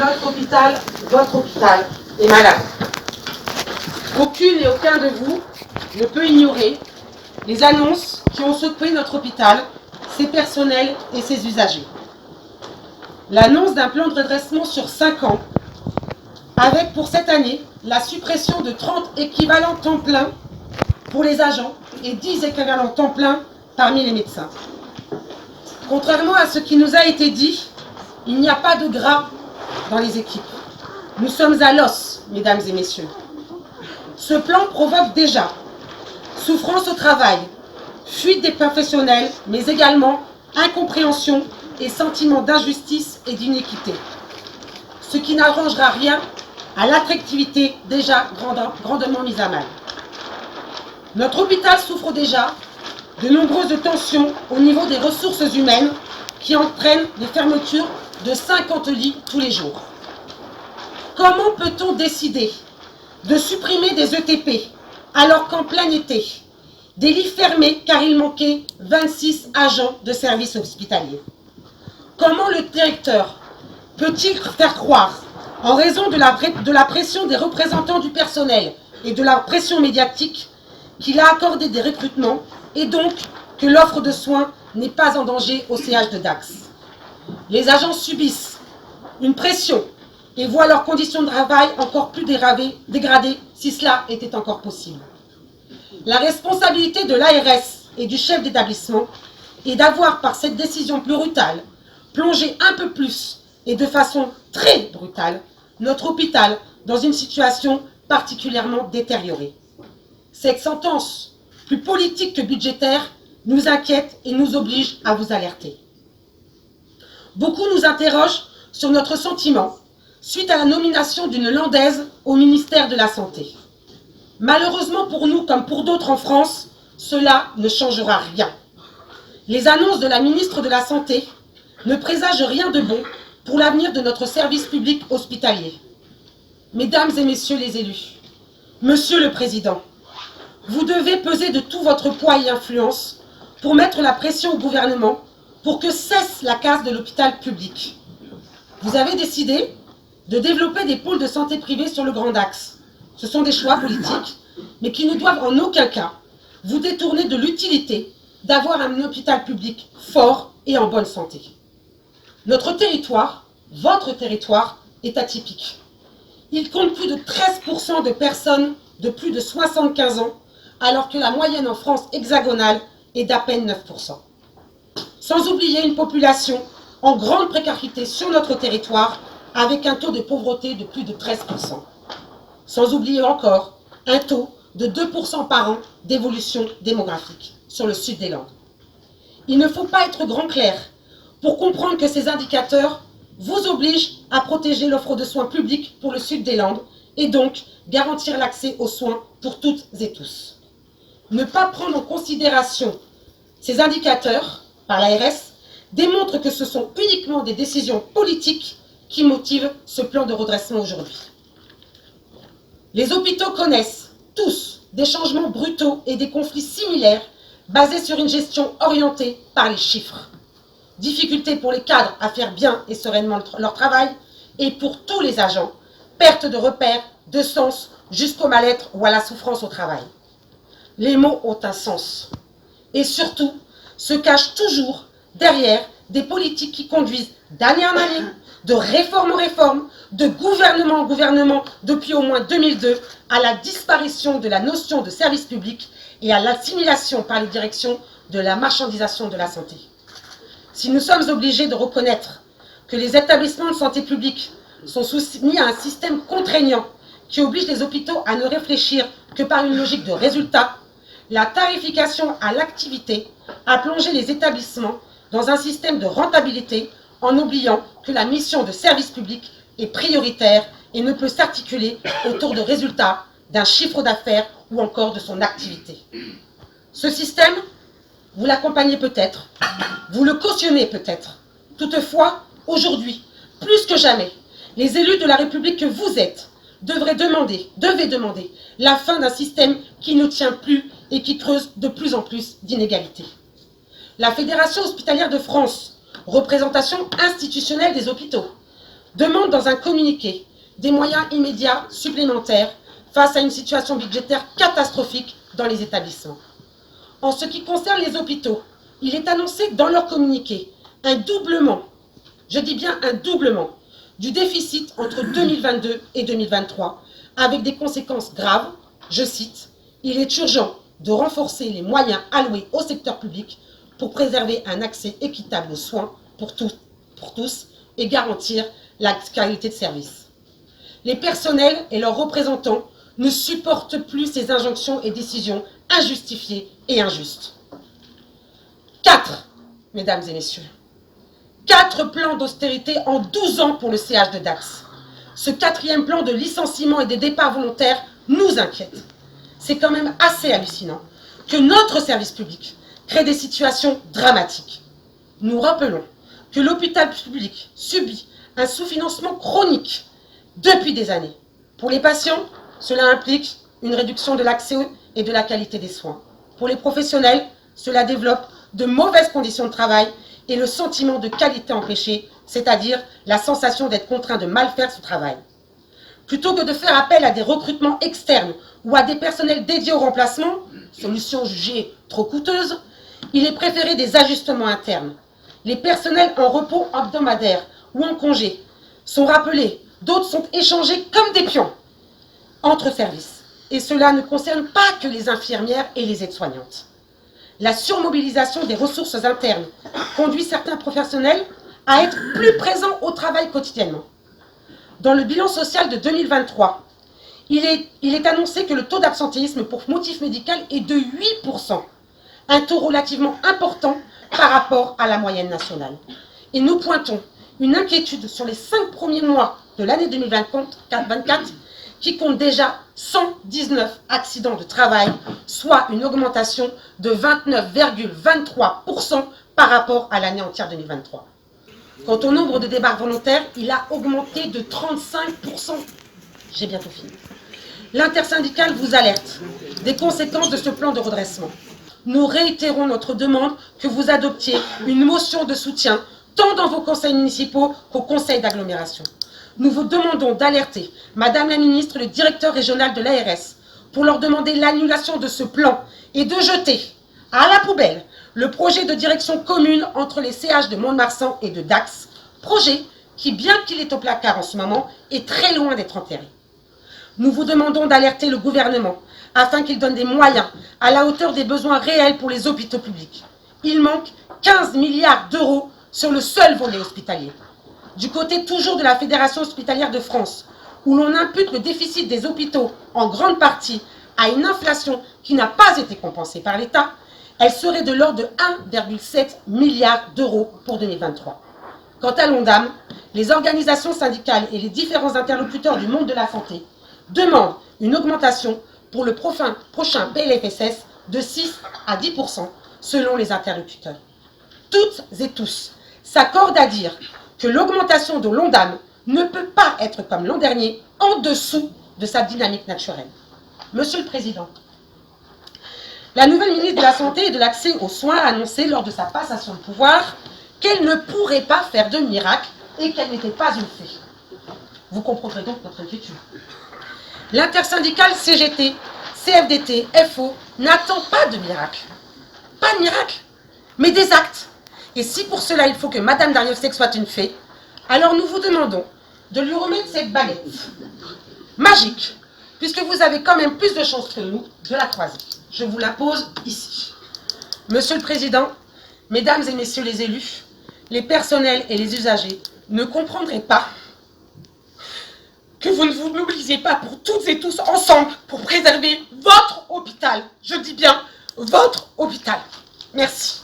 notre hôpital, votre hôpital est malade. Aucune et aucun de vous ne peut ignorer les annonces qui ont secoué notre hôpital, ses personnels et ses usagers. L'annonce d'un plan de redressement sur 5 ans, avec pour cette année la suppression de 30 équivalents temps plein pour les agents et 10 équivalents temps plein parmi les médecins. Contrairement à ce qui nous a été dit, il n'y a pas de gras dans les équipes. Nous sommes à l'os, mesdames et messieurs. Ce plan provoque déjà souffrance au travail, fuite des professionnels, mais également incompréhension et sentiment d'injustice et d'inéquité. Ce qui n'arrangera rien à l'attractivité déjà grandement mise à mal. Notre hôpital souffre déjà de nombreuses tensions au niveau des ressources humaines qui entraînent des fermetures de 50 lits tous les jours. Comment peut-on décider de supprimer des ETP alors qu'en plein été, des lits fermés car il manquait 26 agents de service hospitalier? Comment le directeur peut-il faire croire, en raison de la pression des représentants du personnel et de la pression médiatique, qu'il a accordé des recrutements et donc que l'offre de soins n'est pas en danger au CH de Dax? Les agents subissent une pression et voient leurs conditions de travail encore plus dégradées si cela était encore possible. La responsabilité de l'ARS et du chef d'établissement est d'avoir, par cette décision brutale, plongé un peu plus et de façon très brutale notre hôpital dans une situation particulièrement détériorée. Cette sentence, plus politique que budgétaire, nous inquiète et nous oblige à vous alerter. Beaucoup nous interrogent sur notre sentiment suite à la nomination d'une Landaise au ministère de la Santé. Malheureusement pour nous, comme pour d'autres en France, cela ne changera rien. Les annonces de la ministre de la Santé ne présagent rien de bon pour l'avenir de notre service public hospitalier. Mesdames et messieurs les élus, monsieur le Président, vous devez peser de tout votre poids et influence pour mettre la pression au gouvernement pour que cesse la casse de l'hôpital public. Vous avez décidé de développer des pôles de santé privés sur le Grand Axe. Ce sont des choix politiques, mais qui ne doivent en aucun cas vous détourner de l'utilité d'avoir un hôpital public fort et en bonne santé. Notre territoire, votre territoire, est atypique. Il compte plus de 13% de personnes de plus de 75 ans, alors que la moyenne en France hexagonale est d'à peine 9%. Sans oublier une population en grande précarité sur notre territoire, avec un taux de pauvreté de plus de 13%. Sans oublier encore un taux de 2% par an d'évolution démographique sur le sud des Landes. Il ne faut pas être grand clair pour comprendre que ces indicateurs vous obligent à protéger l'offre de soins publics pour le sud des Landes et donc garantir l'accès aux soins pour toutes et tous. Ne pas prendre en considération ces indicateurs par l'ARS démontre que ce sont uniquement des décisions politiques qui motivent ce plan de redressement aujourd'hui. Les hôpitaux connaissent tous des changements brutaux et des conflits similaires basés sur une gestion orientée par les chiffres. Difficulté pour les cadres à faire bien et sereinement leur travail, et pour tous les agents, perte de repères, de sens, jusqu'au mal-être ou à la souffrance au travail. Les mots ont un sens. Et surtout, se cachent toujours derrière des politiques qui conduisent d'année en année, de réforme en réforme, de gouvernement en gouvernement, depuis au moins 2002, à la disparition de la notion de service public et à l'assimilation par les directions de la marchandisation de la santé. Si nous sommes obligés de reconnaître que les établissements de santé publique sont soumis à un système contraignant qui oblige les hôpitaux à ne réfléchir que par une logique de résultat, la tarification à l'activité a plongé les établissements dans un système de rentabilité en oubliant que la mission de service public est prioritaire et ne peut s'articuler autour de résultats, d'un chiffre d'affaires ou encore de son activité. Ce système, vous l'accompagnez peut-être, vous le cautionnez peut-être. Toutefois, aujourd'hui, plus que jamais, les élus de la République que vous êtes devez demander la fin d'un système qui ne tient plus et qui creuse de plus en plus d'inégalités. La Fédération hospitalière de France, représentation institutionnelle des hôpitaux, demande dans un communiqué des moyens immédiats supplémentaires face à une situation budgétaire catastrophique dans les établissements. En ce qui concerne les hôpitaux, il est annoncé dans leur communiqué un doublement, je dis bien un doublement, du déficit entre 2022 et 2023, avec des conséquences graves. Je cite, « Il est urgent de renforcer les moyens alloués au secteur public pour préserver un accès équitable aux soins pour tous et garantir la qualité de service. » Les personnels et leurs représentants ne supportent plus ces injonctions et décisions injustifiées et injustes. 4, mesdames et messieurs, 4 plans d'austérité en 12 ans pour le CH de Dax. Ce 4e plan de licenciement et de départ volontaires nous inquiète. C'est quand même assez hallucinant que notre service public crée des situations dramatiques. Nous rappelons que l'hôpital public subit un sous-financement chronique depuis des années. Pour les patients, cela implique une réduction de l'accès et de la qualité des soins. Pour les professionnels, cela développe de mauvaises conditions de travail et le sentiment de qualité empêchée, c'est-à-dire la sensation d'être contraint de mal faire ce travail. Plutôt que de faire appel à des recrutements externes ou à des personnels dédiés au remplacement, solution jugée trop coûteuse, il est préféré des ajustements internes. Les personnels en repos hebdomadaire ou en congé sont rappelés, d'autres sont échangés comme des pions entre services. Et cela ne concerne pas que les infirmières et les aides-soignantes. La surmobilisation des ressources internes conduit certains professionnels à être plus présents au travail quotidiennement. Dans le bilan social de 2023, il est annoncé que le taux d'absentéisme pour motif médical est de 8%, un taux relativement important par rapport à la moyenne nationale. Et nous pointons une inquiétude sur les 5 premiers mois de l'année 2024 qui compte déjà 119 accidents de travail, soit une augmentation de 29,23% par rapport à l'année entière 2023. Quant au nombre de départs volontaires, il a augmenté de 35%. J'ai bientôt fini. L'intersyndicale vous alerte des conséquences de ce plan de redressement. Nous réitérons notre demande que vous adoptiez une motion de soutien tant dans vos conseils municipaux qu'aux conseils d'agglomération. Nous vous demandons d'alerter, Madame la Ministre, le directeur régional de l'ARS, pour leur demander l'annulation de ce plan et de jeter à la poubelle le projet de direction commune entre les CH de Mont-de-Marsan et de Dax, projet qui, bien qu'il est au placard en ce moment, est très loin d'être enterré. Nous vous demandons d'alerter le gouvernement afin qu'il donne des moyens à la hauteur des besoins réels pour les hôpitaux publics. Il manque 15 milliards d'euros sur le seul volet hospitalier. Du côté toujours de la Fédération hospitalière de France, où l'on impute le déficit des hôpitaux en grande partie à une inflation qui n'a pas été compensée par l'État, elle serait de l'ordre de 1,7 milliard d'euros pour 2023. Quant à l'ONDAM, les organisations syndicales et les différents interlocuteurs du monde de la santé demandent une augmentation pour le prochain PLFSS de 6 à 10% selon les interlocuteurs. Toutes et tous s'accordent à dire que l'augmentation de l'ONDAM ne peut pas être comme l'an dernier, en dessous de sa dynamique naturelle. Monsieur le Président, la nouvelle ministre de la Santé et de l'Accès aux soins a annoncé lors de sa passation de pouvoir qu'elle ne pourrait pas faire de miracle et qu'elle n'était pas une fée. Vous comprendrez donc notre inquiétude. L'intersyndicale CGT, CFDT, FO n'attend pas de miracle. Pas de miracle, mais des actes. Et si pour cela il faut que Madame Darrieussecq soit une fée, alors nous vous demandons de lui remettre cette baguette magique, puisque vous avez quand même plus de chance que nous de la croiser. Je vous la pose ici. Monsieur le Président, Mesdames et Messieurs les élus, les personnels et les usagers ne comprendraient pas que vous ne vous mobilisez pas pour toutes et tous ensemble pour préserver votre hôpital. Je dis bien votre hôpital. Merci.